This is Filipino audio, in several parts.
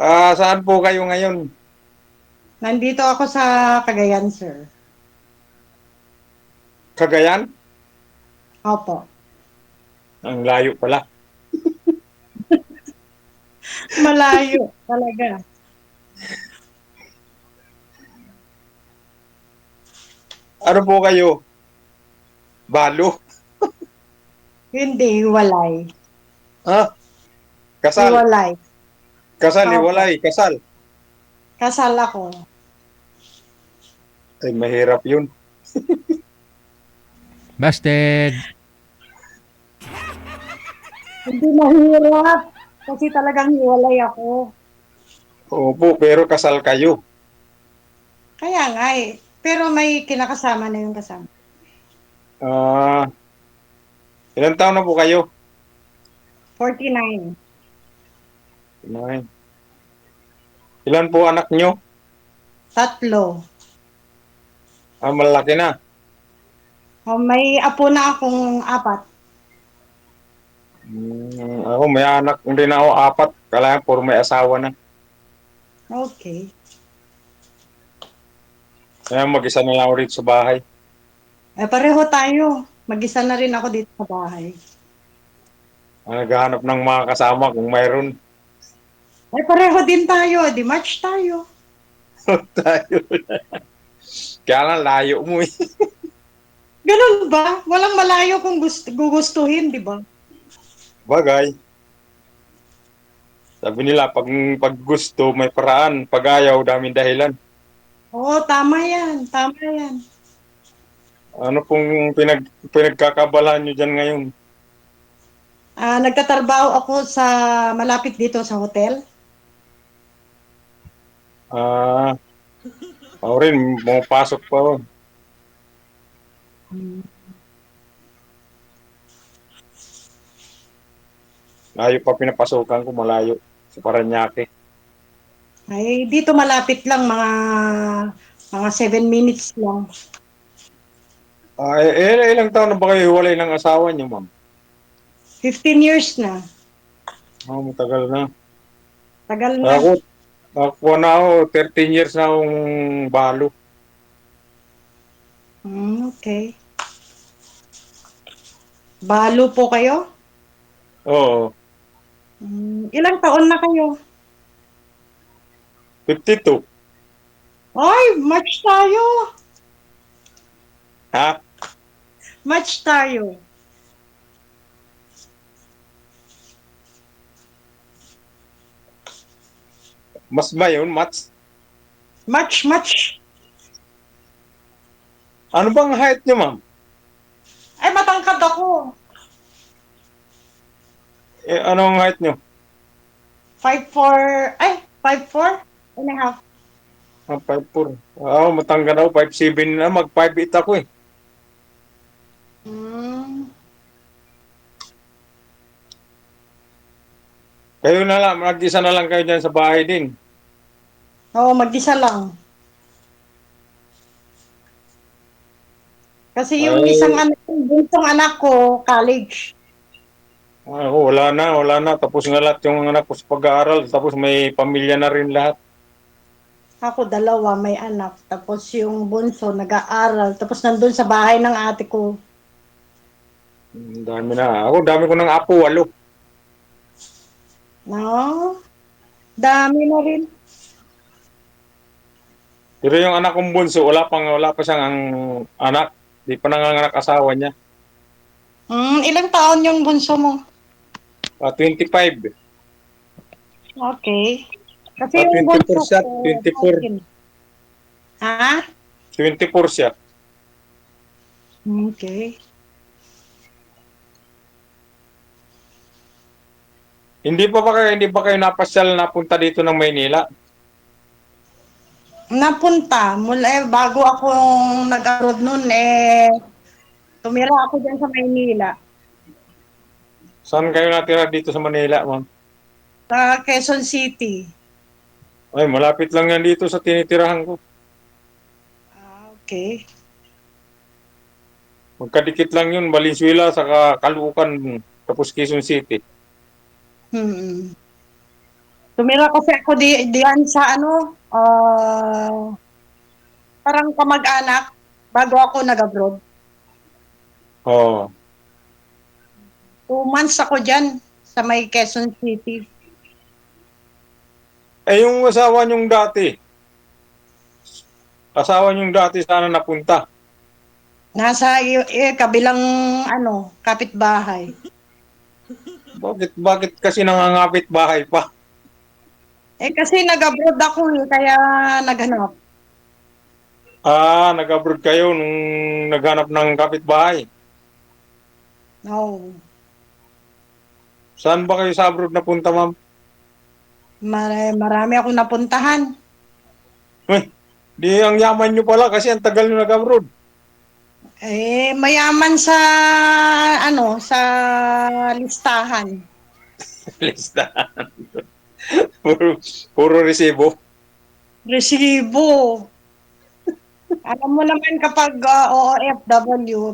Saan po kayo ngayon? Nandito ako sa Cagayan, sir. Cagayan? Opo. Ang layo pala. Malayo talaga. Ano po kayo? Balo? Hindi, hiwalay. Ha? Kasal? Hiwalay. Kasal, Opo. hiwalay, kasal. Kasal ako. Ay, mahirap yun. Busted! Hindi mahirap. Kasi talagang hiwalay ako. Opo, pero kasal kayo. Kaya nga eh. Pero may kinakasama na yung kasama. Ah, ilang taon na po kayo? 49. Nine. Ilan po anak nyo? Tatlo. Malaki na. O, may apo na akong apat. Ako may anak hindi na ako apat. Kailangan puro may asawa na. Okay. Kaya mag-isa na lang ako rito sa bahay. Pareho tayo. Mag-isa na rin ako dito sa bahay. Naghahanap ng mga kasama kung mayroon. Pareho din tayo. Di match tayo. Tayo. Kaya lang layo mo eh. Ganun ba? Walang malayo kung gugustuhin, di ba? Bagay. Sabi nila, pag gusto, may paraan. Pag ayaw, daming dahilan. Oo, tama yan. Tama yan. Ano pong pinagkakabalaan nyo dyan ngayon? Nagtatrabaho ako sa malapit dito sa hotel. Ah, ako rin, pumapasok pa ako. Hmm. Layo pa pinapasukan ko, malayo. Sa Paranaque. Ay, dito malapit lang mga 7 minutes lang. Ilang taon na ba kayo hiwalay ng asawa niyo, ma'am? 15 years na. Matagal na. Tagal na. Ako, ako na ako, 13 years na akong balo. Okay. Balo po kayo? Oo, Ilang taon na kayo? 52. Ay, match tayo. Ha? Match tayo. Mas ba yun, Mats? Match. Ano bang height niyo, ma'am? Ay, matangkad ako. Anong height niyo? 5'4", ay, 5'4.5". 5'4". Matanggal ako, 5'7 na. Mag-5'8 ako eh. Hmm. Kayo na lang, mag-isa na lang kayo dyan sa bahay din. Oo, mag-isa lang. Kasi yung isang Ay, anak, yung bunsong anak ko, college. ako, wala na. Tapos nga lahat yung anak ko sa pag-aaral. Tapos may pamilya na rin lahat. Ako dalawa, may anak. Tapos yung bunso, nag-aaral. Tapos nandun sa bahay ng ate ko. Dami na. Ako, dami ko ng apo, 8. No? Dami na rin. Pero yung anak kong bunso, wala pa siyang anak. Di pa nanganganak asawa niya. Ilang taon yung bunso mo? 25. Okay. Kasi yung 24 bunso siya, ko, 24. 14. Ha? 24 siya. Okay. Hindi ba kayo napasyal napunta dito ng Maynila? Napunta. Mula, bago ako nag-abroad nun, tumira ako dyan sa Maynila. Saan kayo natira dito sa Manila, ma'am? Sa Quezon City. Ay, malapit lang yan dito sa tinitirahan ko. Okay. Magkadikit lang yun, Valenzuela, saka Caloocan, tapos Quezon City. Hmm. Tumira kasi ako diyan sa ano, parang kamag-anak bago ako nag-abroad. Oh. 2 months ako diyan sa may Quezon City. Eh, yung asawa niyong dati sana napunta. Nasa kabilang ano, kapitbahay. Bakit kasi nangangapit bahay pa? Kasi nag-abroad ako kaya naghanap. Nag-abroad kayo nung naghanap ng kapitbahay. Oo. Saan ba kayo sa abroad napunta, ma'am? Marami akong napuntahan. Uy, di ang yaman niyo pala kasi ang tagal niyo nag-abroad. Mayaman sa ano, sa listahan. Lista. puro, puro resibo. Resibo. Alam mo naman kapag OFW,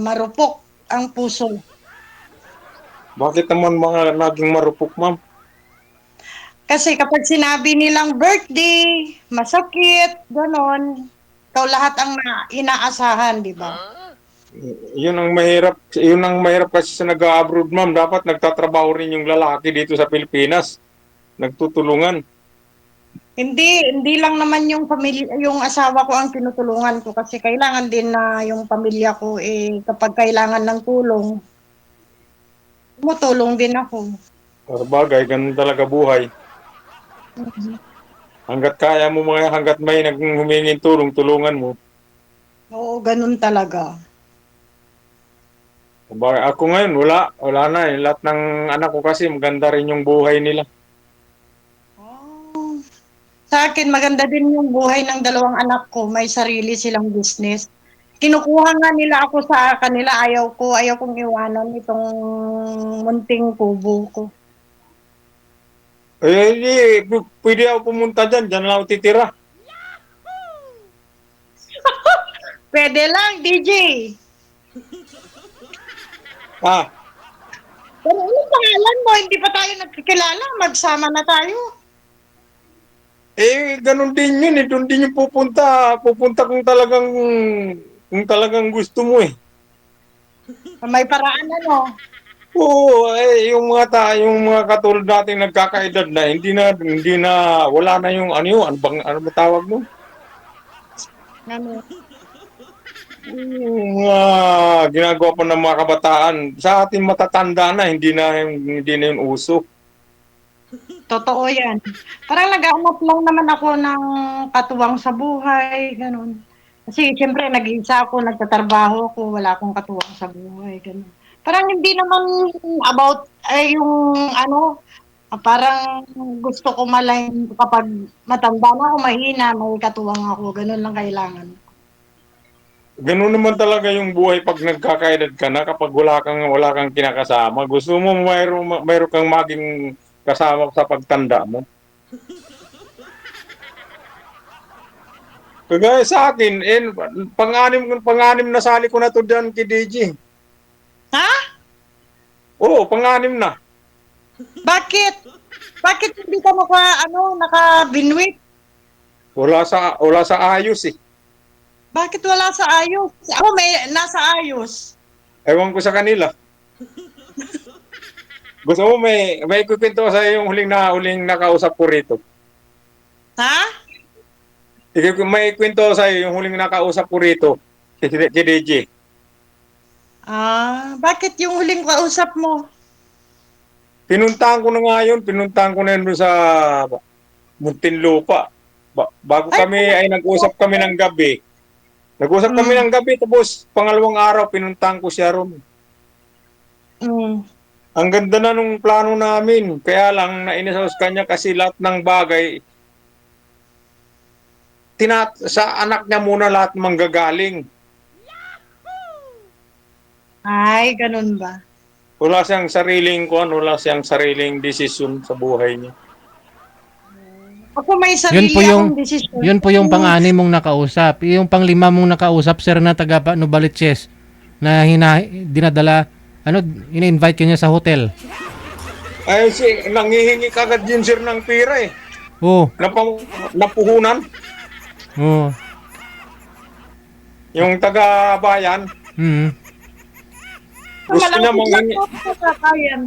marupok ang puso. Bakit naman mga naging marupok, ma'am? Kasi kapag sinabi nilang birthday, masakit, ganon, ikaw lahat ang inaasahan, di ba? Yun ang mahirap kasi sa nag-abroad, ma'am. Dapat nagtatrabaho rin yung lalaki dito sa Pilipinas. Nagtutulungan. Hindi lang naman yung pamilya, yung asawa ko ang tinutulungan ko kasi kailangan din na yung pamilya ko kapag kailangan ng tulong, tumutulong din ako. Bagay, ganun talaga buhay. Hanggat may humingi tulong, tulungan mo. Oo, ganun talaga. Bagay, ako ngayon, wala na eh. Lahat ng anak ko kasi maganda rin yung buhay nila. Oh. Sa akin, maganda din yung buhay ng 2 anak ko. May sarili silang business. Kinukuha nga nila ako sa kanila. Ayaw kong iwanan itong munting kubo ko. Pwede ako pumunta dyan lang ako titira. Pwede lang, DJ. Ah, Pero anong pangalan mo? Hindi pa tayo nagkikilala. Magsama na tayo. ganun din yun eh. Doon din yung pupunta kung talagang gusto mo eh. May paraan ano. Oo, yung mga katulad nating nagkakaedad na hindi na wala na yung ano ba tawag mo? Ano. Yung ginagawa pa ng mga kabataan sa ating matatanda na hindi na yung uso. Totoo yan. Parang nag-aanap lang naman ako ng katuwang sa buhay. Ganun. Kasi siyempre nag-iisa ako, nagtatrabaho ako, wala akong katuwang sa buhay. Ganun. Parang hindi naman about yung ano, parang gusto ko malain kapag matanda na ako, mahina, may katuwang ako. Ganun lang kailangan. Ganun naman talaga yung buhay pag nagkakaedad ka na kapag wala kang kinakasama. Gusto mo mayroon kang maging kasama sa pagtanda mo. Kagaya sa akin, pang-anim na sali ko na to diyan kay DJ. Ha? Oo, pang-anim na. Bakit? Bakit hindi ka naka-binwit? Wala sa ayos eh. Bakit wala sa ayos? Ako may nasa ayos. Ewan ko sa kanila. Gusto mo may ikukwento ko sa iyo yung huling nakausap ko rito. Ha? May kwento ko sa iyo yung huling nakausap ko rito kay DJ. Bakit yung huling kausap mo? Pinuntahan ko na yun doon sa Muntinlupa. Bago Ay, kami ay nag-usap kami ng gabi. Nag-usap kami ng gabi tapos pangalawang araw pinuntahan ko siya ron. Ang ganda na nung plano namin. Kaya lang nainis ako sa kanya kasi lahat ng bagay sa anak niya muna lahat manggagaling. Ay, ganun ba? Wala siyang sariling desisyon sa buhay niya. Ako may sarili akong desisyon. Yun po yung pang-anim mong nakausap. Yung pang-5 mong nakausap, sir, na taga Novaliches, na ina-invite ko niya sa hotel. Ay, nangihingi kagad yun sir ng pera eh. Oh, Napuhunan. oh. Yung taga-bayan, Mm. gusto niya Malapit lang manghingi, po sa bayan.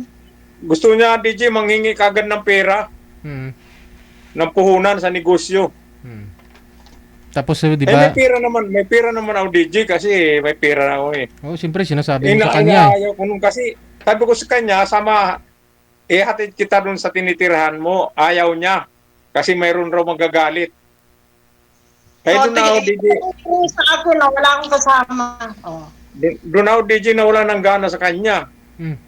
gusto niya DJ manghingi kagad ng pera, Mm. ng puhunan sa negosyo. Mm. Tapos, di Eh ba? may pera naman ako DJ kasi may pera na ako eh. Oh, siyempre sinasabi mo sa kanya eh. Inaayaw ko nung kasi, sabi ko sa kanya, ihatid kita dun sa tinitirahan mo, ayaw niya. Kasi mayroon raw magagalit. Kaya O, doon na ako DJ, sa akin, oh, wala akong kasama. Oh. doon ako DJ na wala nang gana sa kanya. Mm.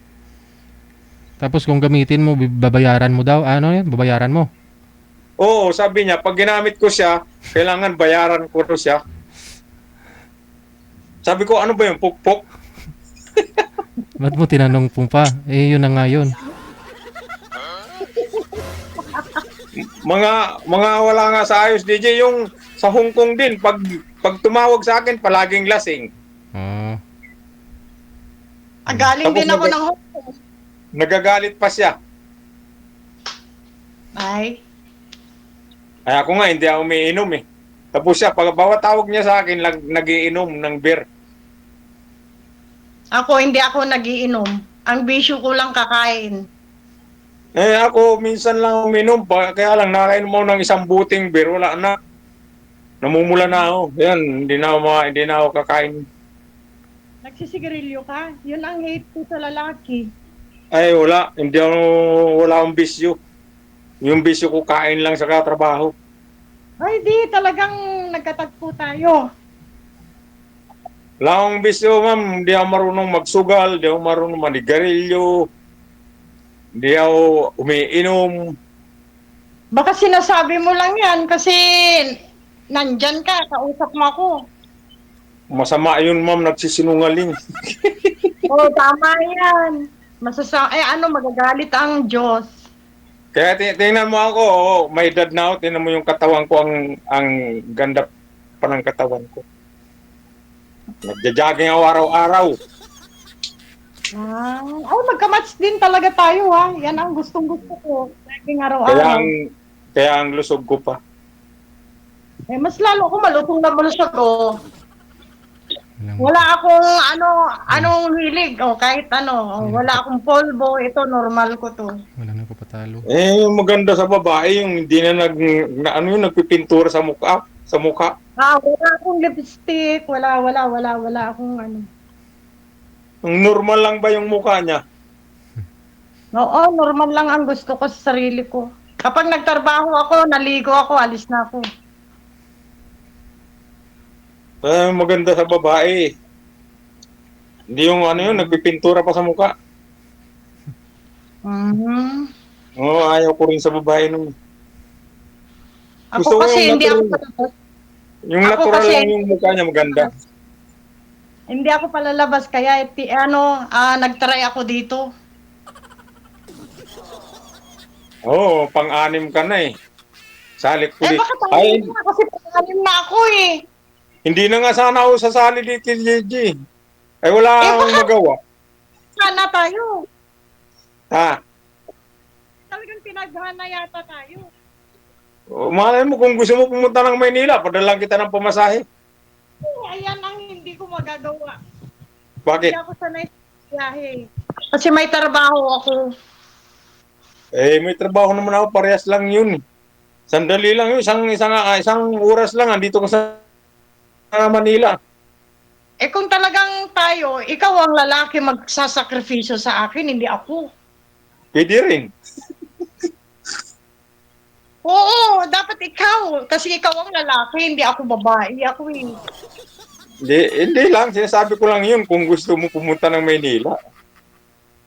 Tapos kung gamitin mo, babayaran mo daw. Ano yan? Babayaran mo. Oo, sabi niya, pag ginamit ko siya, kailangan bayaran ko to siya. Sabi ko, ano ba yung pukpok? Ba't mo tinanong po pa? Eh, yun na nga yun. Mga wala nga sa ayos DJ, yung sa Hong Kong din, pag tumawag sa akin, palaging lasing. Oh. Galing Tapos din ako ng Hong Kong. Nagagalit pa siya. Ay, Ay ako nga, hindi ako umiinom eh. Tapos siya, pag bawat tawag niya sa akin, nagiinom ng beer. hindi ako nagiinom. Ang bisyo ko lang kakain. Eh ako, minsan lang uminom, kaya lang nakainom ako ng isang buting beer, wala na. Namumula na ako. Yan, hindi na ako kakain. Nagsisigarilyo ka? Yun ang hate ko sa lalaki. Ay, wala akong bisyo. Yung bisyo ko, kain lang sa katrabaho. Ay, di, talagang nagkatagpo tayo. Wala akong bisyo, ma'am. Hindi ako marunong magsugal, hindi ako marunong manigarilyo, hindi ako umiinom. Baka sinasabi mo lang yan kasi nandyan ka, kausap mo ako. Masama yun, ma'am, nagsisinungaling. Oo, tama yan. Magagalit ang Diyos. Kaya tingnan mo ako, may edad na ako, tingnan mo yung katawan ko, ang ganda pa ng katawan ko. Nagja-jogging ako araw-araw. Magka-match din talaga tayo ha. Yan ang gustong-gusto ko. Laging araw-araw. Kaya ang lusog ko pa. Mas lalo ko malutong na malusog oh. Walang- Wala akong anong hilig kahit ano. Wala akong polvo. Ito normal ko to. Wala na papatalo. Yung maganda sa babae, yung hindi na nagpipintura sa mukha. Wala akong lipstick. Wala akong ano. Ang normal lang ba yung mukha niya? Oo, normal lang ang gusto ko sa sarili ko. Kapag nagtrabaho ako, naligo ako, alis na ako. Maganda sa babae. Hindi yung nagpipintura pa sa mukha. Mhm. Ayaw ko rin sa babae nun. Ako Gusto ko kasi yung hindi ako natural. palalabas. Yung Ako natural kasi- lang yung mukha niya maganda. Hindi ako palalabas kaya nagtry ako dito. Pang-anim ka na eh. Salik ko Bakit Ay, na? Kasi pang-anim na ako eh. hindi na nga sana ako sasali dito, Gigi. Ay, wala akong bakit? magawa. Sana tayo. Ha? Talagang pinaghana yata tayo. Malay mo, kung gusto mo pumunta ng Maynila, padalang kita ng pamasahe. Ayan ang hindi ko magagawa. Bakit? Hindi ako sanay sa biyahe. Kasi may trabaho ako. May trabaho naman ako, parehas lang yun. Sandali lang yun, isang oras lang, andito ko sa Manila. Kung talagang tayo, ikaw ang lalaki magsasakripisyo sa akin, hindi ako. Pwede rin. Oo, dapat ikaw. Kasi ikaw ang lalaki, hindi ako babae. Ako eh. Hindi lang, sinasabi ko lang yun kung gusto mo pumunta ng Maynila.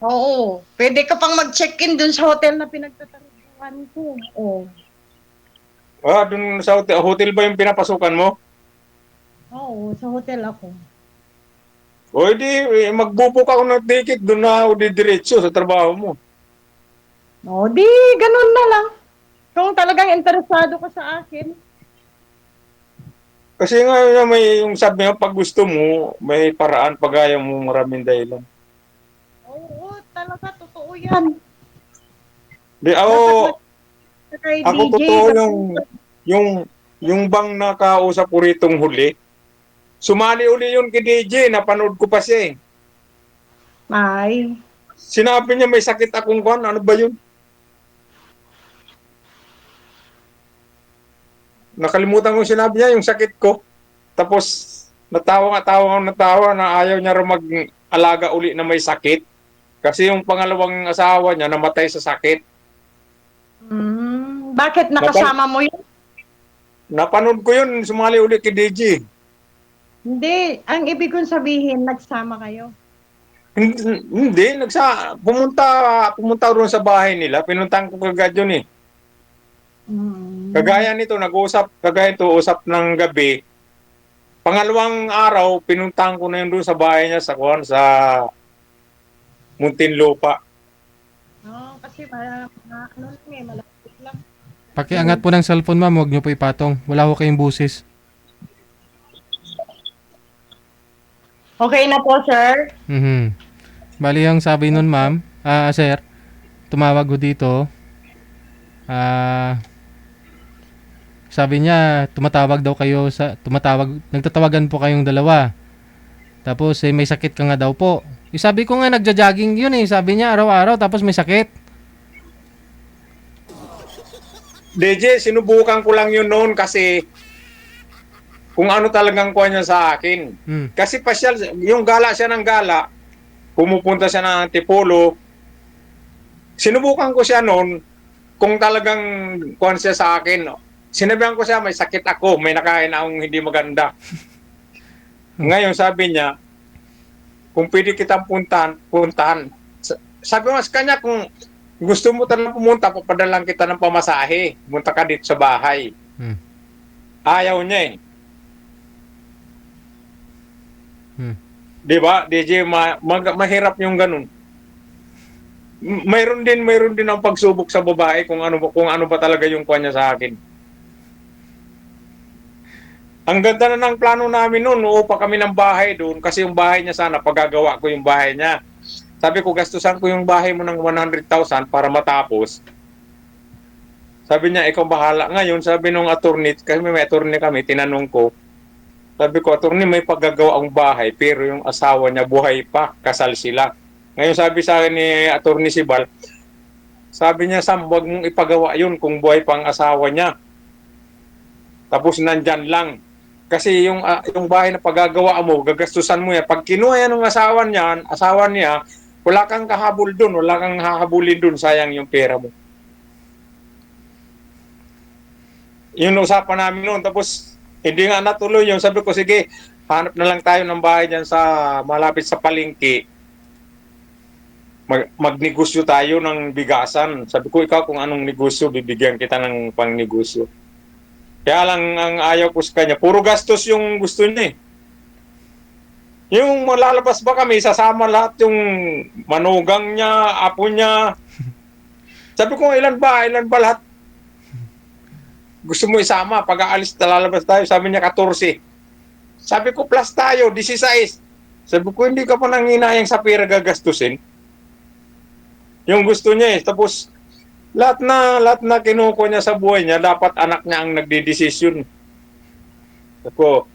Oo. Pwede ka pang mag-check-in dun sa hotel na pinagtatrabuhan ko. Oo. Dun sa hotel ba yung pinapasukan mo? Oo, sa hotel ako. Magbubuk ako ng ticket, dun na ako didiretso sa trabaho mo. O, di, ganun na lang. Kung talagang interesado ka sa akin. Kasi nga may yung sabi nga, pag gusto mo, may paraan, pag ayaw mo, maraming dahilan. Oo, talaga, totoo yan. Di, ako, Kay ako DJ, totoo yung, yung bang nakausap ko ritong huli. Sumali uli yun kay DJ, napanood ko pa siya eh. ay, Sinabi niya may sakit akong kwan, ano ba yun? Nakalimutan ko yung sinabi niya, yung sakit ko. Tapos, natawa na ayaw niya rin mag-alaga uli na may sakit. Kasi yung pangalawang asawa niya namatay sa sakit. bakit nakasama mo yun? Napanood ko yun, sumali uli kay DJ. Hindi, ang ibig kong sabihin, nagsama kayo. Hindi, pumunta doon sa bahay nila, pinuntahan ko kagad yun eh. Kagaya nito, usap ng gabi. Pangalawang araw, pinuntahan ko na yun doon sa bahay niya sa Muntinlupa. Oo, kasi ano lang eh, malapit lang. Pakiangat po ng cellphone, ma'am. Huwag niyo po ipatong. Wala ko kayong busis. Okay na po, sir. Bali, ang sabi nun, ma'am, sir, tumawag ko dito. Sabi niya, nagtatawagan po kayong dalawa. Tapos, may sakit ka nga daw po. Sabi ko nga, nagja-jogging yun eh. Sabi niya, araw-araw, tapos may sakit. DJ, sinubukan ko lang yun noon kasi kung ano talagang kuha niya sa akin. Kasi pasyal, yung gala siya ng gala, pumupunta siya ng Antipolo. Sinubukan ko siya noon kung talagang kuha siya sa akin. Sinabihan ko siya, may sakit ako, may nakain akong hindi maganda. Ngayon sabi niya, kung pwede kitang puntahan. Sabi mo sa kanya, kung gusto mo talagang pumunta, papadalang kita ng pamasahe. Pumunta ka dito sa bahay. Ayaw niya eh. Di ba? DJ, mahirap yung ganun. Mayroon din ang pagsubok sa babae kung ano ba talaga yung kuha niya sa akin. Ang ganda na ng plano namin noon, uupa kami ng bahay doon kasi yung bahay niya sana, pagagawa ko yung bahay niya. Sabi ko, gastusan ko yung bahay mo ng 100,000 para matapos. Sabi niya, ikaw bahala. Ngayon, sabi nung attorney, kasi may attorney kami, tinanong ko, sabi ko, attorney, may paggagawa ang bahay, pero yung asawa niya buhay pa, kasal sila. Ngayon, sabi sa akin ni attorney Sibal, sabi niya, Sam, huwag mong ipagawa yun kung buhay pa ang asawa niya. Tapos nandyan lang. Kasi yung bahay na paggagawa mo, gagastusan mo yan. Pag kinuha yan ng asawa niya, wala kang kahabol dun, wala kang hahabulin dun, sayang yung pera mo. Yun usapan namin noon. Tapos, hindi nga natuloy yun. Sabi ko, sige, hanap na lang tayo ng bahay dyan sa malapit sa palengke. Magnegosyo tayo ng bigasan. Sabi ko, ikaw kung anong negosyo, bibigyan kita ng pangnegosyo. Kaya lang ang ayaw ko sa kanya, puro gastos yung gusto niya eh. Yung malalabas ba kami, sasama lahat yung manugang niya, apo niya. Sabi ko, ilan ba lahat? Gusto mo isama, pag aalis lalabas tayo, sabi niya 14. Sabi ko, plus tayo, 16. Sabi ko, hindi ka pa nanginayang sa pera gagastusin. Yung gusto niya eh, tapos lahat na kinukuha niya sa buhay niya, dapat anak niya ang nagdidesisyon. Ako,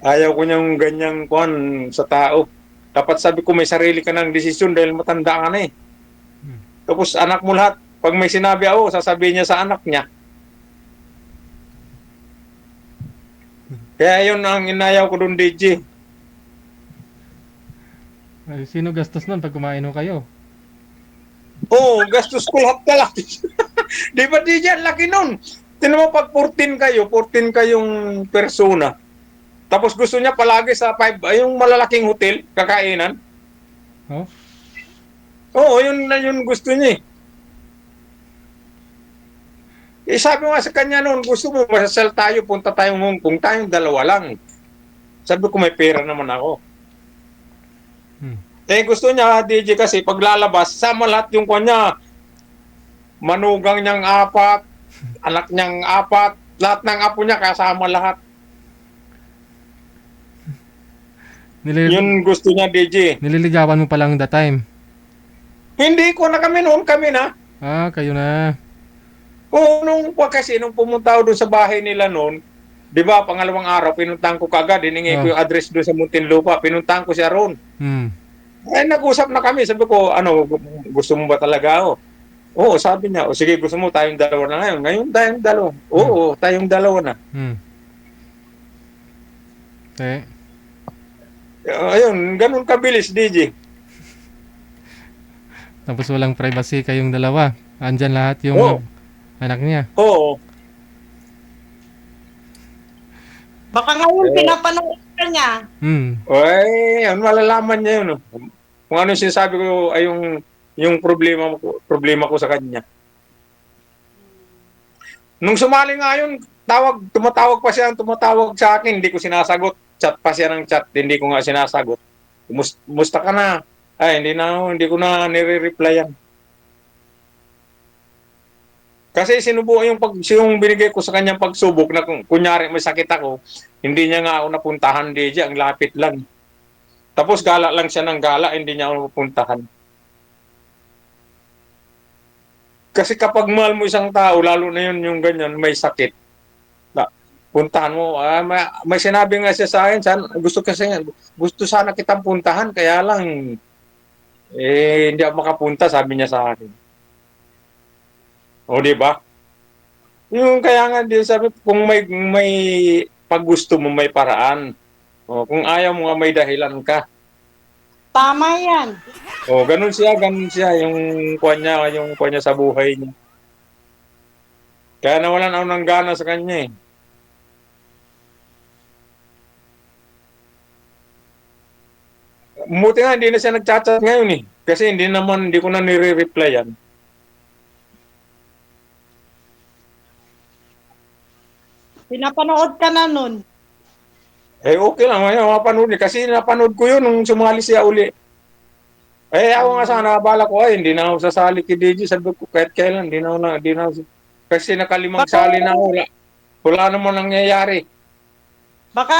ayaw ko niyang ganyang kuhan sa tao. Dapat sabi ko, may sarili ka ng desisyon dahil matanda ka na eh. Tapos anak mo lahat, pag may sinabi ako, sasabihin niya sa anak niya. Kaya yun ang inayaw ko doon, DJ. Sino gastos nun pag kumain ho kayo? Oo, gastos ko lahat na lang. Di ba, DJ, laki nun. Tinan mo, pag 14 kayong persona. Tapos gusto niya palagi sa 5, yung malalaking hotel, kakainan. Oh? Oo, yun gusto niya eh. Sabi mo nga sa kanya noon, gusto mo, masasal tayo, punta tayong Hong Kong, tayong dalawa lang. Sabi ko, may pera naman ako. Gusto niya, DJ, kasi paglalabas, sama lahat yung kanya. Manugang niyang 4, anak niyang 4, lahat ng apo niya, kasama lahat. Yun gusto niya, DJ. Nililigawan mo pa lang that time. Hindi ko na kami noon, kami na. Ah, kayo na. Oo, nung pumunta ako doon sa bahay nila noon, di ba, pangalawang araw, pinuntahan ko kagad, hiningi Oh. ko yung address doon sa Muntinlupa, pinuntahan ko siya roon. Hmm. Eh, nag-usap na kami, sabi ko, ano, gusto mo ba talaga ako? Oo, sabi niya, o sige, gusto mo tayong dalawa na ngayon. Ngayon tayong dalawa. Oo, tayong dalawa na. Hmm. Eh, Ayun, ganun kabilis, DJ. tapos walang privacy kayong dalawa. Andyan lahat yung Oo, anak niya. oo. Baka ngayon Eh, pinapanood ka niya. Hmm. ay, ano, malalaman niya yun. Oh. Kung ano yung sinasabi ko ay yung problema ko sa kanya. Nung sumali nga yun, tumatawag pa siya, tumatawag sa akin, hindi ko sinasagot. Chat pa siya ng chat, hindi ko nga sinasagot. Kumusta ka na? Ay, hindi ko na nire-replyan. Kasi yung binigay ko sa kanyang pagsubok na kung kunyari may sakit ako, hindi niya nga ako napuntahan, DJ, ang lapit lang. Tapos gala lang siya ng gala, hindi niya ako napuntahan. Kasi kapag mahal mo isang tao, lalo na yun yung ganyan, may sakit, puntahan mo. May sinabi nga siya sa akin, gusto sana kitang puntahan, kaya lang, hindi ako makapunta, sabi niya sa akin. O, di ba? Yung kaya nga, di sabi, kung may pag gusto mo, may paraan. O, kung ayaw mo nga, may dahilan ka. Tama yan. O, ganun siya, yung kuha niya sa buhay niya. Kaya nawalan ako ng gana sa kanya eh. Buti nga, hindi na siya nagchat-chat ngayon eh. Kasi hindi ko na nire-reply yan. Pinapanood ka na nun. Eh okay lang, mapanood niya. Kasi napanood ko yun nung sumali siya uli. Eh ako nga sana, bala ko ay hindi na ako sasali kay DJ. Sabi ko kahit kailan, hindi na ako. Kasi nakalimang Baka, sali na ako. Wala naman nangyayari. baka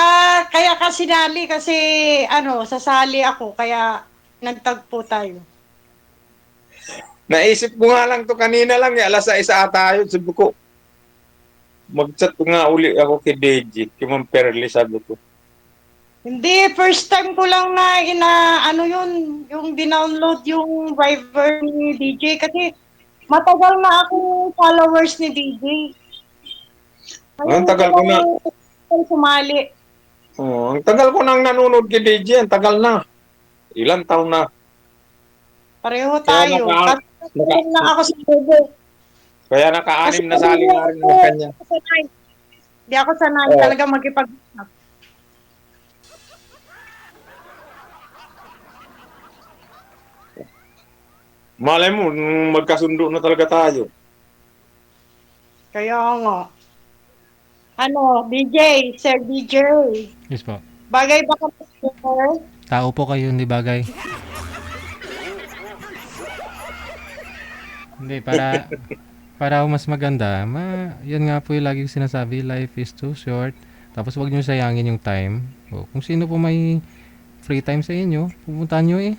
kaya ka sinali kasi sasali ako kaya nagtagpo tayo. Naisip ko nga lang to kanina lang, 6:00 ata yun. Sabi ko, mag-chat ko nga uli ako kay DJ, kay Ma'am Perly, sabi ko. Hindi, first time ko lang na yung dinownload yung Viber ni DJ kasi matagal na akong followers ni DJ. Ang Ngayon ko tagal ko lang na, sumali. ang tagal ko nang nanonood kay DJ, ang tagal na. Ilang taon na. Pareho Kaya tayo. naka, Kasi naka, lang ako sa Google. kaya Kasi naka-anim na sali nga rin ng kanya. Hindi ako sanay Oh. talaga magkipag-usap. Malay mo, magkasundo na talaga tayo. Kaya nga. DJ, Sir DJ. Yes po. Bagay ba ka sir? Tao po kayo, hindi bagay. Hindi, para mas maganda, yun nga po yung lagi ko sinasabi, life is too short. Tapos wag niyo sayangin yung time. O, kung sino po may free time sa inyo, pupuntahan niyo eh.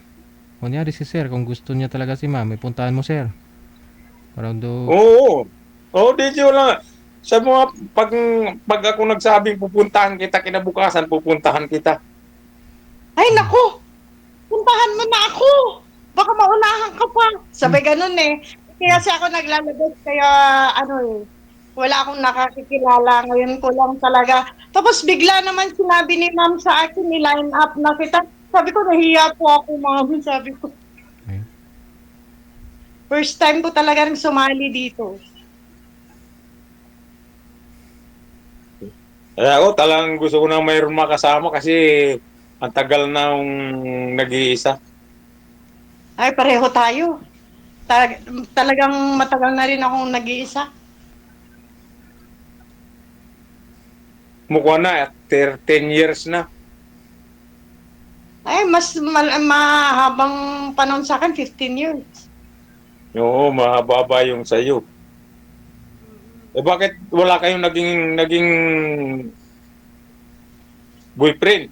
Kunyari si sir, kung gusto niya talaga si ma'am, puntahan mo sir. Para do, Oo. Oo, DJ, wala. Sa mga, pag ako nagsabing pupuntahan kita, kinabukasan, pupuntahan kita. Ay, naku! Puntahan mo na ako! Baka maunahan ka pa. Sabi ganun eh. Kaya kasi ako naglalabas, kaya wala akong nakakikilala. Ngayon ko lang talaga. Tapos bigla naman sinabi ni ma'am sa akin, ni-line up na kita. Sabi ko, nahiya po ako, ma'am. Sabi ko. okay. First time ko talaga sumali dito. Kaya ako talagang gusto ko na mayroon makasama kasi ang tagal na nung nag-iisa. Ay, pareho tayo. Talagang matagal na rin akong nag-iisa. Mukha na, 10 years na. Ay, mas mahabang panahon sa akin, 15 years. Oo, mahaba yung sa'yo. Eh bakit wala kayong naging boyfriend?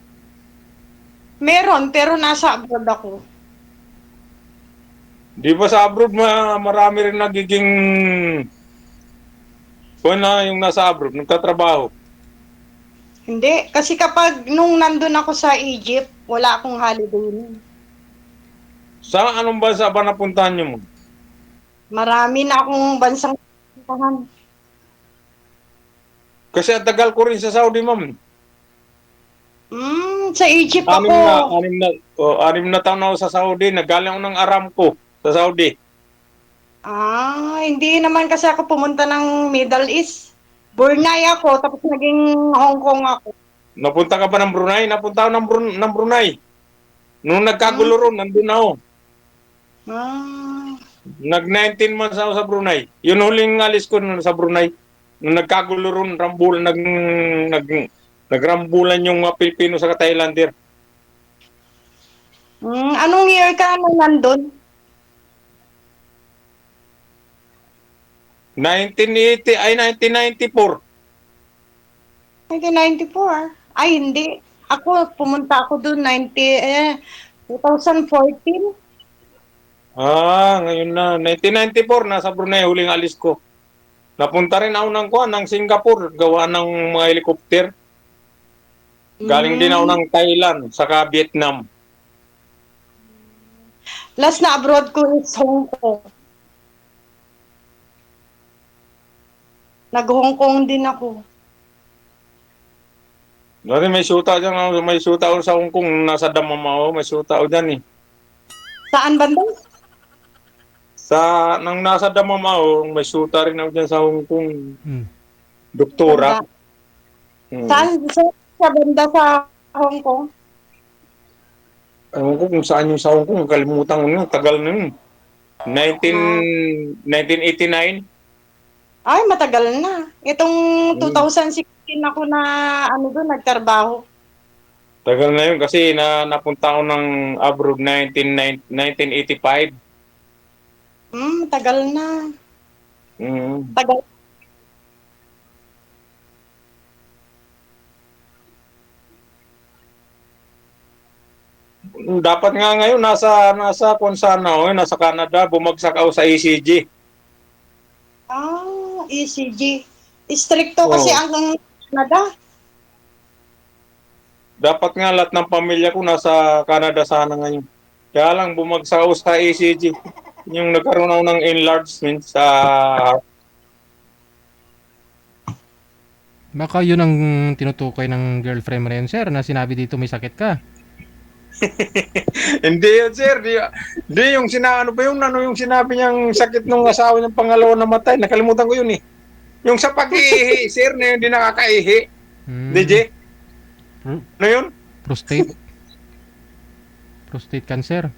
Meron, pero nasa abroad ako. Di ba sa abroad marami rin nagiging kung na yung nasa abroad, nagtatrabaho. Hindi, kasi kapag nung nandun ako sa Egypt, wala akong holiday nun. Sa anong bansa ba napuntahan niyo mo? Marami na akong bansang puntahan. Kasi ang tagal ko rin sa Saudi, ma'am. Sa Egypt Anim ako. na, anim na taon na ako sa Saudi. Nagaling ako ng Aramco sa Saudi. Hindi naman kasi ako pumunta ng Middle East. Brunei ako, tapos naging Hong Kong ako. Napunta ka ba ng Brunei? Napunta ako ng Brunei. Nung nagkagulo ron, nandun ako. Ah, Nag 19 months ako sa Brunei. Yun huling alis ko nun sa Brunei. Nung nagkagulo ron, nagrambulan yung mga Pilipino sa Thailander. anong year ka nung nandun? 1980, ay 1994. 1994. Ay, hindi. Pumunta ako doon 2014. Ngayon na. 1994, nasa Brunei, huling alis ko. Napunta rin ako ng Singapore, gawa ng mga helicopter. Galing din ako ng Thailand, saka Vietnam. Last na abroad ko is Hong Kong. Nag-Hong Kong din ako. Dati may syuta dyan, may syuta ako sa Hong Kong, nasa Damamao, may syuta ako dyan eh. Saan banda? Nang nasa Damamao, may syuta rin ako dyan sa Hong Kong. Hmm. Doktora. Sa banda sa Hong Kong? Ewan ko kung saan yung sa Hong Kong, kalimutan ko yun, tagal na yun. 1989. Ay, matagal na. Itong 2016 ako na doon, nagtrabaho. Tagal na yun kasi napunta ako ng abroad 1985. Tagal na. Mm. Tagal. Dapat nga ngayon nasa kung saan ako, nasa Canada, bumagsak ako sa ECG. ECG. Stricto kasi ang Canada. Dapat nga lahat ng pamilya ko nasa Canada sana ngayon. Kaya lang bumagsak ako sa ECG. Yung nagkaroon ako ng enlargement sa Baka yun ang tinutukoy ng girlfriend mo rin, sir, na sinabi dito may sakit ka. Hindi yun, sir. Di yung yung sinabi niyang sakit nung asawa niyang pangalawa na matay. Nakalimutan ko yun eh. Yung sa pag-ihi, sir, na hindi nakakaihi. DJ? Ano yun? Prostate. Prostate cancer.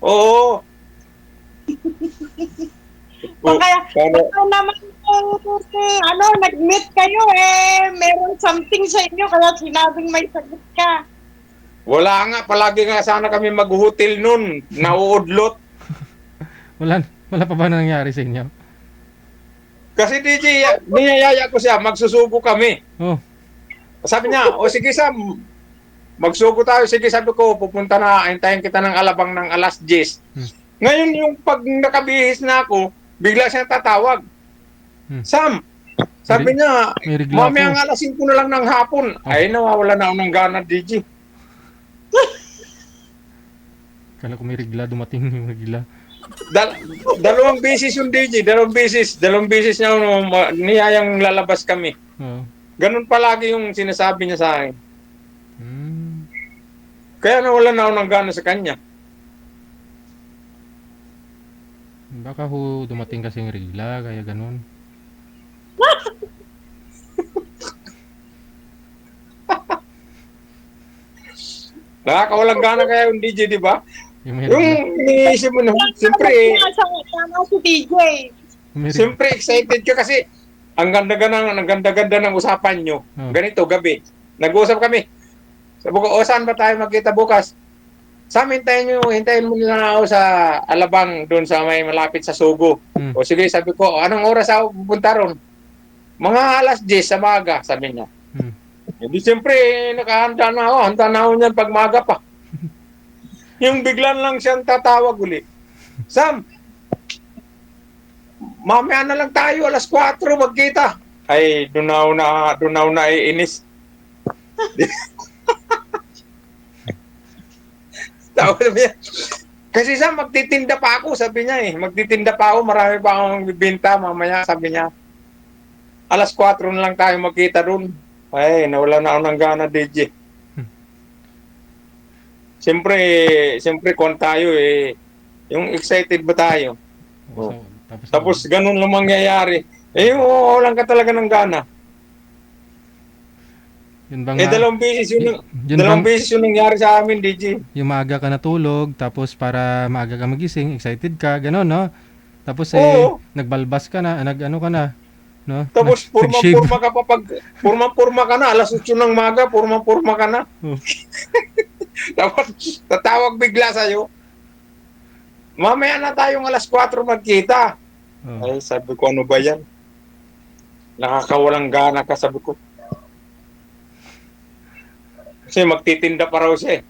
Oo. Baka naman nag-meet kayo meron something sa inyo kaya sinabing may sakit ka. Wala nga, palagi nga sana kami mag-hotel nun. Nauudlot. Wala pa ba nangyari sa inyo? Kasi DJ, niyayaya ko siya, magsusugo kami. Oh, Sabi niya, o sige Sam, magsugo tayo. Sige, sabi ko, pupunta na, hintayin kita ng alabang ng alas 10. Ngayon, yung pag nakabihis na ako, bigla siya tatawag. Sam, sabi niya, may regla mamaya ako. nga alas 5 na lang ng hapon. Ay, nawawala na ako ng gana, DJ. Kala ko may regla, dumating yung regla. Dalawang beses yung DJ, dalawang beses niya niyayang lalabas kami. Oh. Ganun palagi yung sinasabi niya sa akin. Hmm. Kaya nawala na ako ng gana sa kanya. Baka dumating kasi yung regla, kaya ganun. Nakakawalang gana kaya yung DJ, di ba? Yung may Yung regla. iniisip mo na, siyempre, Tama si TJ. May regla. siyempre excited ka kasi ang ganda-ganda ng usapan nyo. Oh. Ganito, gabi. Nag-uusap kami. Sabi ko, saan ba tayo magkita bukas? Sam, hintayin mo nila ako sa Alabang, doon sa may malapit sa Sugo. O sige, sabi ko, anong oras ako pupunta ron? Mga alas 10 sa maga, sabi niya. Hindi siyempre, nakahanda na ako. Handa na ako niyan pag maga pa. Yung biglan lang siyang tatawag uli. Sam, mamaya na lang tayo, alas 4 magkita. Ay, dunaw na iinis. Sabi niya, kasi Sam, magtitinda pa ako, sabi niya eh. Magtitinda pa ako, marami pa akong bibenta mamaya, sabi niya. Alas 4 na lang tayo magkita doon. Ay, nawala na ako ng gana, DJ. Siyempre, kung tayo eh, yung excited ba tayo? So, Tapos ganun lang mangyayari. Eh, walang ka talaga ng gana. yun bang, Eh, dalawang beses yun, yun dalawang bang beses yun nangyari sa amin, DJ. yung maaga ka natulog, tapos para maaga ka magising, excited ka, gano'n, no? Tapos Oo. nagbalbas ka na, nag-ano ka na, no? Tapos Nag-shave. purma-purma ka pa purma-purma ka na, alas 8 ng maga, purma-purma ka na. Oh. Tapos tatawag bigla sa'yo. Mamaya na tayong alas 4 magkita. Oh. Ay, sabi ko, ano ba yan? Nakakawalang gana ka, sabi ko. Kasi magtitinda pa raw siya eh.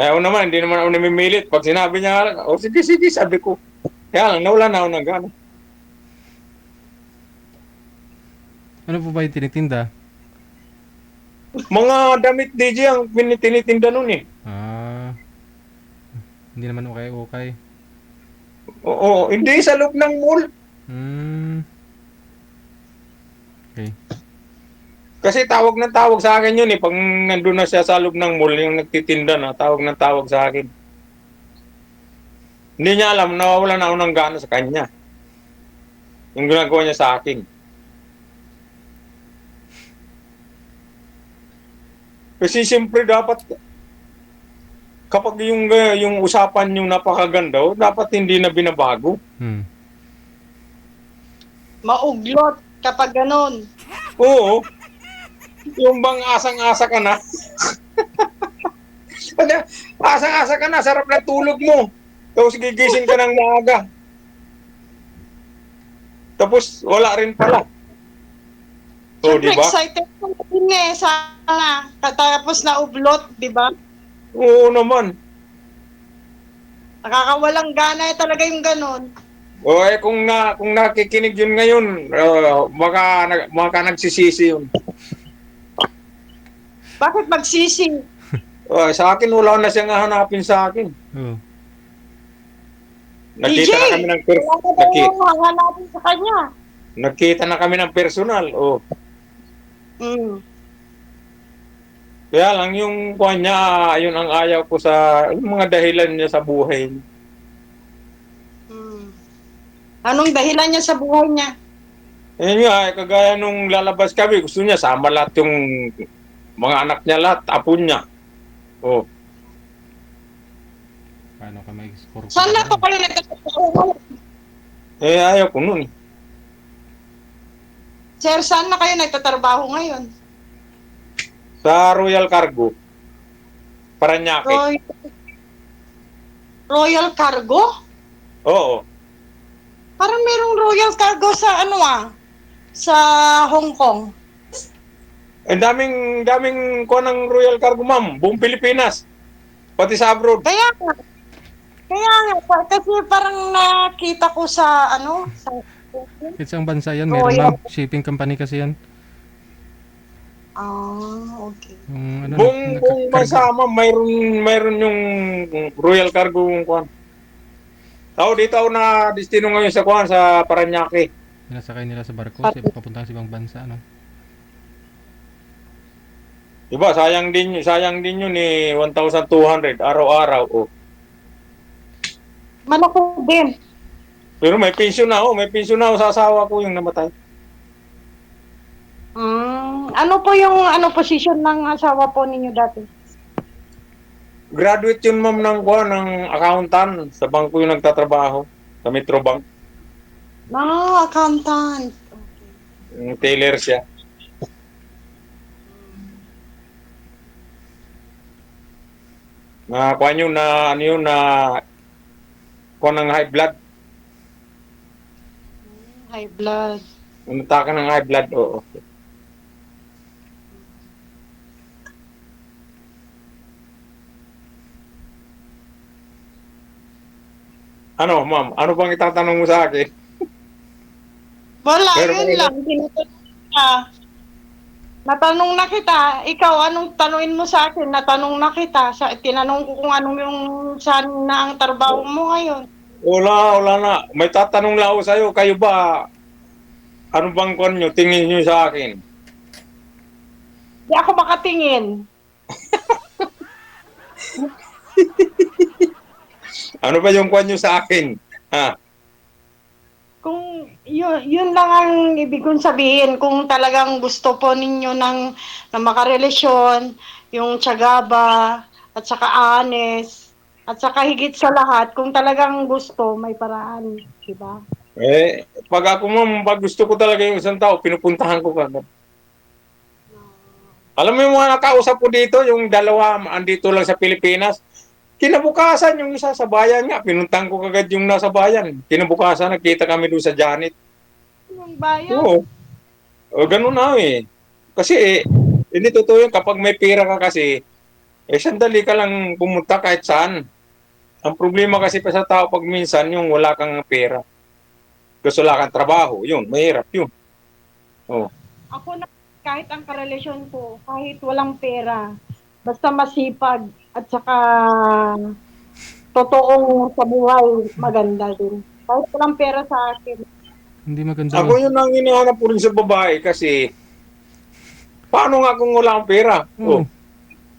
Ayaw naman, hindi naman ako namimilit. Pag sinabi niya, oh sige, sabi ko. Kaya lang, nawala na ako ng gana. Ano po ba yung tinitinda? Mga damit DJ ang tinitinda nun eh. Hindi naman okay. Oo, hindi sa loob ng mall. Okay. Kasi tawag ng tawag sa akin yun eh. Pag nandun na siya sa loob ng mall, yung nagtitinda na, tawag ng tawag sa akin. Hindi niya alam, nawawala na ako ng gana sa kanya. Yung ginagawa niya sa akin. Kasi siyempre dapat, kapag yung usapan yung napakaganda, dapat hindi na binabago. Mauglot kapag ganun. Oo. Yung bang asang-asa ka na. Asang-asa ka na, sarap na tulog mo. Tapos gigising ka ng maaga. Tapos wala rin pala. So, Siyempre, di ba? excited ko din eh. Sana. Katapos na ublot, di ba? Oo naman. Nakakawalang gana eh talaga yung ganun. O eh kung nakikinig yun ngayon, baka nagsisisi yun. Bakit magsisi? Sa akin wala na siyang hahanapin sa akin. Oh. Nakita na kami ng hanapin sa kanya. Nakita na kami ng personal. Oh. Mm. Kaya lang yung kuha niya, yun ang ayaw ko sa yung mga dahilan niya sa buhay. Mm. Anong dahilan niya sa buhay niya? Ayun nga, kagaya nung lalabas kami, gusto niya sama lahat yung mga anak niya lahat, apo niya. Oh. Paano ka mag-score? Saan na pa kayo nagtatrabaho? Eh, ayaw ko nun. Sir, saan na kayo nagtatrabaho ngayon? Sa Royal Cargo. Paranaque. Royal Cargo? Oo. Parang merong Royal Cargo sa sa Hong Kong. Eh, daming kuha ng Royal Cargo, ma'am. Buong Pilipinas. Pati sa abroad. Kaya nga, kasi parang nakita ko sa sa Isang bansa yan, meron ma'am. Shipping company kasi yan. Okay. Yung, Buong bansa, ma'am, mayroon yung Royal Cargo kuha. Dito ako na destino ngayon sa kuha, sa Paranaque. Sinasakay nila sa barko, papunta sa ibang bansa, no? Diba, sayang din yun eh, 1,200 araw-araw. Oh. Malaki din. Pero may pension na ako sa asawa ko yung namatay. Ano po yung position ng asawa po ninyo dati? Graduate yun, ma'am, ng accountant. Sa bangko yung nagtatrabaho. Sa Metrobank. Accountant. Yung tailor siya. Kuha nyo na, kuha ng high blood. High blood. Unata ka ng high blood, oo. Ano, ma'am? Ano bang itatanong mo sa akin? Wala, Meron yun ba- lang. Tinatanong ka. Natanong na kita. Ikaw, anong tanungin mo sa akin? Natanong na kita. Tinanong ko kung anong yung saan na ang trabaho mo ngayon. Wala na. May tatanong lang ako sa'yo. Kayo ba, ano bang kwan nyo? Tingin nyo sa akin. Di ako makatingin. Ano ba yung kwan nyo sa akin? Ha? Kung yun lang ang ibig kong sabihin, kung talagang gusto po ninyo ng makarelasyon, yung tiyaga ba, at saka honest, at saka higit sa lahat, kung talagang gusto, may paraan, di ba? Pag ako ma'am, pag gusto ko talaga yung isang tao, pinupuntahan ko kagad. Alam mo yung mga nakausap ko dito, yung dalawa andito lang sa Pilipinas, kinabukasan yung isa sa bayan nga, pinuntahan ko kagad yung nasa bayan. Kinabukasan, nagkita kami doon sa Janet. Yung bayan, Oo, ganun na eh. Kasi hindi totoo yun, kapag may pera ka kasi, sandali ka lang pumunta kahit saan. Ang problema kasi pa sa tao pag minsan yung wala kang pera. Gusto wala kang trabaho, yun, mahirap yun. Oh. ako na kahit ang karelasyon ko, kahit walang pera, basta masipag, at saka totoong sa buhay, maganda din. Kahit walang pera sa akin. Hindi maganda. Ako yun ang hinahanap ko rin sa babae kasi paano nga kung wala akong pera? Oo.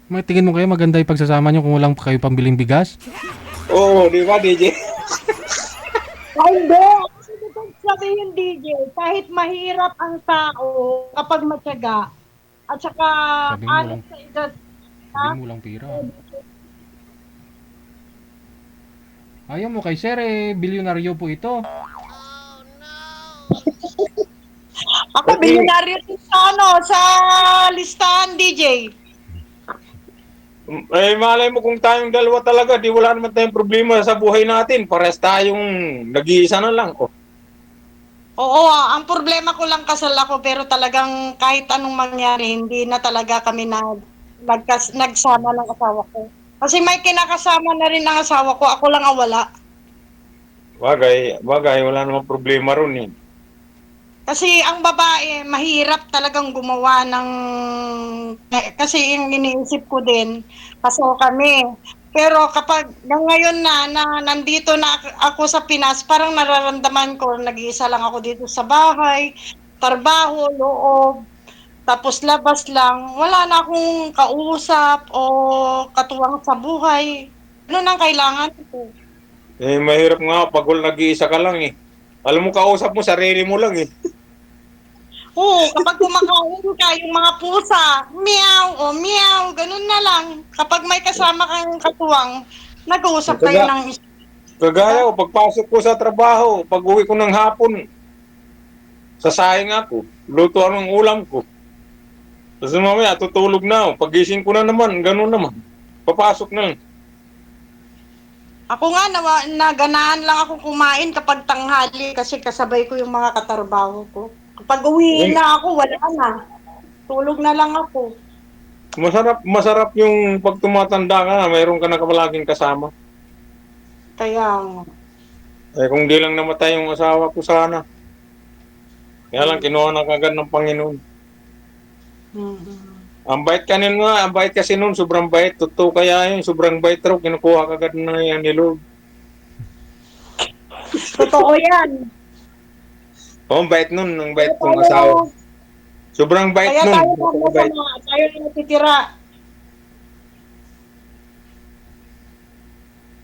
May tingin mo kayo maganda yung pagsasama nyo kung walang kayo pambiling bigas? Di ba, DJ? Ay, hindi. Ano sabihin, DJ, kahit mahirap ang tao kapag matyaga, at saka Sabi mo honest sa edad, Sabi mo walang pera. Ayaw mo kay sir bilyonaryo po ito. ako bilyonaryo din sa sa listahan, DJ. Malay mo kung tayong dalawa talaga, di wala naman tayong problema sa buhay natin. Pares tayong nag-iisa na lang. Oo, ang problema ko lang kasal ako, pero talagang kahit anong mangyari, hindi na talaga kami nagsama ng asawa ko. Kasi may kinakasama na rin ang asawa ko, ako lang ang wala. Bagay, wala namang problema ron eh. Kasi ang babae, mahirap talagang gumawa ng... Kasi yung iniisip ko din, kaso kami. Pero kapag ngayon na nandito na ako sa Pinas, parang nararamdaman ko, nag-iisa lang ako dito sa bahay, trabaho, loob, tapos labas lang. Wala na akong kausap o katuwang sa buhay. Ano nang kailangan ko? Mahirap nga pag wala nag-iisa ka lang eh. Alam mo, kausap mo, sarili mo lang eh. Oo, kapag kumakain ka, yung mga pusa, meow o meow, ganun na lang. Kapag may kasama kang katuwang, nag-uusap kayo ng Kagaya ko, pagpasok ko sa trabaho, pag uwi ko ng hapon, sasayang ako, luto ang ulam ko. Tapos mamaya, tutulog na ako. Pagising ko na naman, ganun naman. Papasok na. Ako nga, naganaan lang ako kumain kapag tanghali kasi kasabay ko yung mga katrabaho ko. Kapag uwi na ako, wala na. Tulog na lang ako. Masarap yung pag tumatanda ka na, mayroon ka na palaging kasama. Kaya, Kung di lang namatay yung asawa ko sana. Kaya lang, kinuha na kagad ng Panginoon. Ang bait kasi nun, sobrang bait. Totoo kaya yun, sobrang bait raw, kinukuha kagad na yan ni Lord. totoo yan. Ang bait nun, ang bait kong asawa. Sobrang bait Kaya nun. tayo na natitira.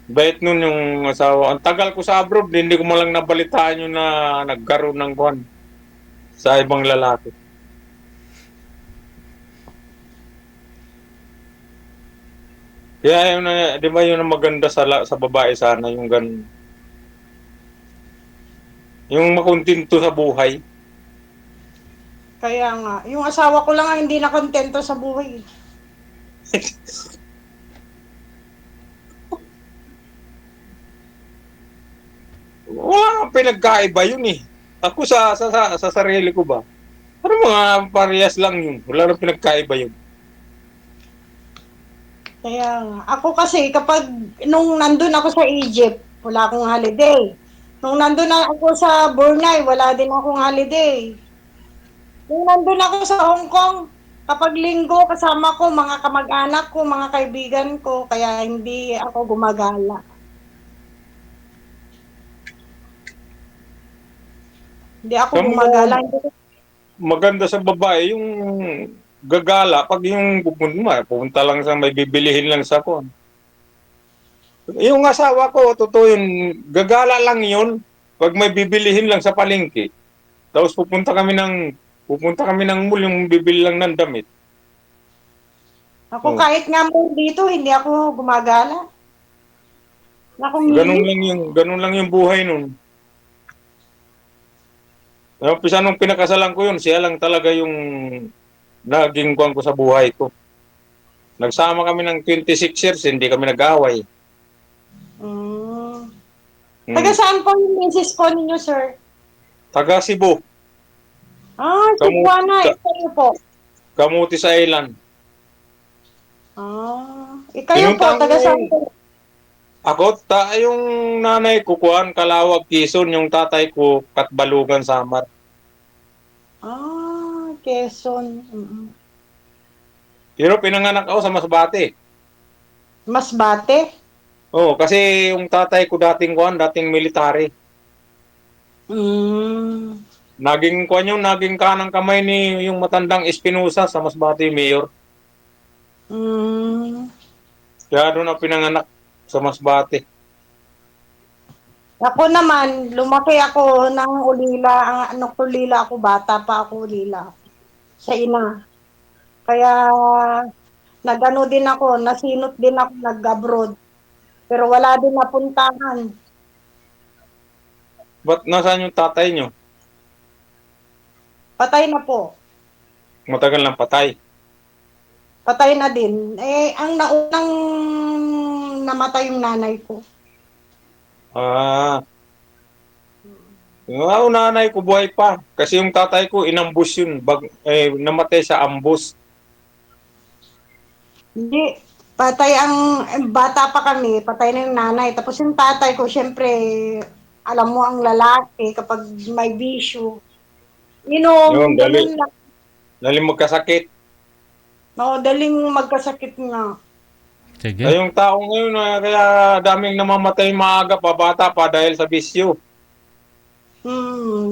Bait nun yung asawa. Ang tagal ko sa abroad, hindi ko malang nabalitaan yun na nagkaroon ng buwan sa ibang lalaki. Kaya yun, di ba yun ang maganda sa babae sana, yung ganun. Yung makontento sa buhay. Kaya nga, yung asawa ko lang ang hindi na kontento sa buhay. Wala nang pinagkaiba yun eh. Ako sa sarili ko ba? Ano mga parehas lang yun. Wala nang pinagkaiba yun. Kaya nga, ako kasi kapag nung nandun ako sa Egypt, Wala akong holiday. Nung nandun na ako sa Brunei, wala din akong holiday. Nung nandun ako sa Hong Kong, kapag linggo kasama ko mga kamag-anak ko, mga kaibigan ko, kaya hindi ako gumagala. Hindi ako Kamu- gumagala. Hindi ko- Maganda sa babae yung gagala pag yung pupunta lang sa may bibilihin lang sa kon. Yung asawa ko, totoo yun, gagala lang yun pag may bibilihin lang sa palengke. Tapos pupunta kami ng mall yung bibili lang ng damit. Ako Oh. kahit nga mo dito, hindi ako gumagala. Ganun lang yung buhay nun. Umpisa nung pinakasalan ko yun, siya lang talaga yung naging kuwan ko sa buhay ko. Nagsama kami ng 26 years, hindi kami nag-away. Mm. Hmm. Taga saan po yung misis po ninyo, sir? Taga Cebu, Ah, Cebuana. Ikaw po. Camotes Island. Ikaw po, taga saan po? Ako, yung nanay ko, kuwan, Calawag, Quezon, yung tatay ko, Katbalugan, Samar. Quezon. Mm-mm. Pero pinanganak ako sa Masbate. Masbate? Oo, kasi yung tatay ko dating military. Naging naging kanang kamay ni yung matandang Espinosa sa Masbate Mayor. Kaya doon ako pinanganak sa Masbate. Ako naman, lumaki ako ng ulila. Ulila ako, bata pa ako ulila. Sa ina. Kaya, nagano din ako, nasinot din ako, nag-abroad. Pero wala din napuntahan. Ba't nasaan yung tatay nyo? Patay na po. Matagal lang patay. Patay na din. Ang naunang namatay yung nanay ko. Yung nanay ko buhay pa. Kasi yung tatay ko inambus yun. Namatay sa ambus. Hindi. Patay bata pa kami, patay na yung nanay. Tapos yung tatay ko, syempre, alam mo ang lalaki kapag may bisyo. Yun, Ganun lang. Daling magkasakit. Daling magkasakit nga. Sige. Ay, yung tao ngayon, kaya daming namamatay maaga pa, bata pa dahil sa bisyo.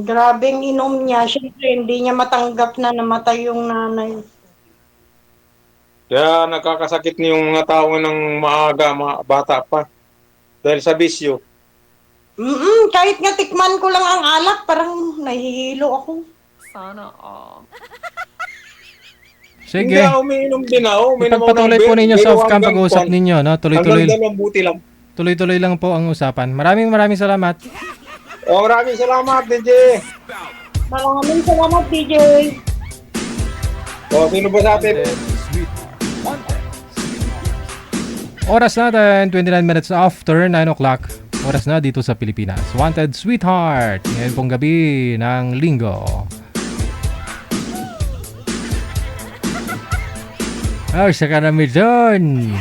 Grabeng inom niya. Syempre, hindi niya matanggap na namatay yung nanay. Kaya nakakasakit niyo yung mga tao ng maaga, bata pa. Dahil sa bisyo. Kahit nga tikman ko lang ang alak, parang nahihilo ako. Sana all. Hindi Sige. ako umiinom din ako. Ipagpatuloy po ninyo sa off-cam pag-uusap ninyo, no? Tuloy-tuloy. Hanggang dalawang buti lang. Tuloy-tuloy lang po ang usapan. Maraming salamat. Maraming salamat, DJ. Maraming salamat, DJ. Sino ba sa atin? Oras natin, 29 minutes after 9 o'clock. Oras na dito sa Pilipinas. Wanted Sweetheart. Ngayon pong gabi ng Linggo. Oh, siya ka na mi dyan.